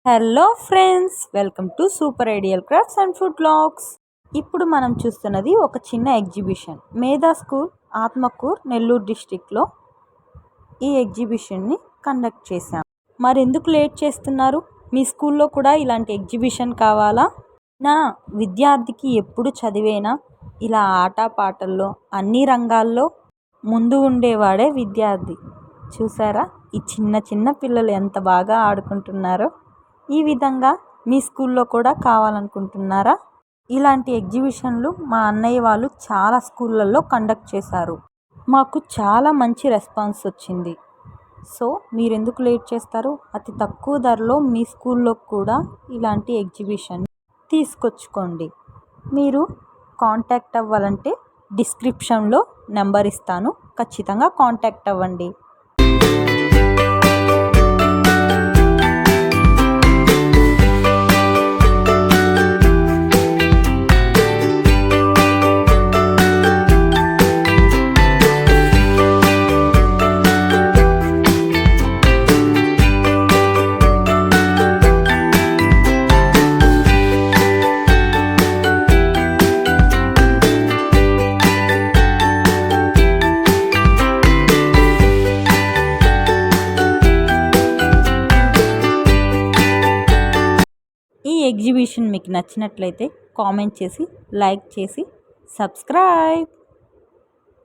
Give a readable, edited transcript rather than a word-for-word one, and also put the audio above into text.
Hello friends, welcome to super ideal crafts and food vlogs. ఇప్పుడు మనం చూస్తున్నది ఒక చిన్న ఎగ్జిబిషన్. మేధా స్కూల్, ఆత్మకూర్, నెల్లూరు డిస్టిక్లో ఈ ఎగ్జిబిషన్ని కండక్ట్ చేశాం. మరెందుకు లేట్ చేస్తున్నారు? మీ స్కూల్లో కూడా ఇలాంటి ఎగ్జిబిషన్ కావాలా? నా విద్యార్థికి ఎప్పుడు చదివేనా ఇలా ఆటపాటల్లో అన్ని రంగాల్లో ముందు ఉండేవాడే విద్యార్థి. చూసారా ఈ చిన్న చిన్న పిల్లలు ఎంత బాగా ఆడుకుంటున్నారో. ఈ విధంగా మీ స్కూల్లో కూడా కావాలనుకుంటున్నారా? ఇలాంటి ఎగ్జిబిషన్లు మా అన్నయ్య వాళ్ళు చాలా స్కూళ్ళల్లో కండక్ట్ చేశారు. మాకు చాలా మంచి రెస్పాన్స్ వచ్చింది. సో మీరెందుకు లేట్ చేస్తారు? అతి తక్కువ ధరలో మీ స్కూల్లో కూడా ఇలాంటి ఎగ్జిబిషన్ తీసుకొచ్చుకోండి. మీరు కాంటాక్ట్ అవ్వాలంటే డిస్క్రిప్షన్లో నెంబర్ ఇస్తాను, ఖచ్చితంగా కాంటాక్ట్ అవ్వండి. ఈ ఎగ్జిబిషన్ మీకు నచ్చినట్లయితే కామెంట్ చేసి, లైక్ చేసి, సబ్స్క్రైబ్.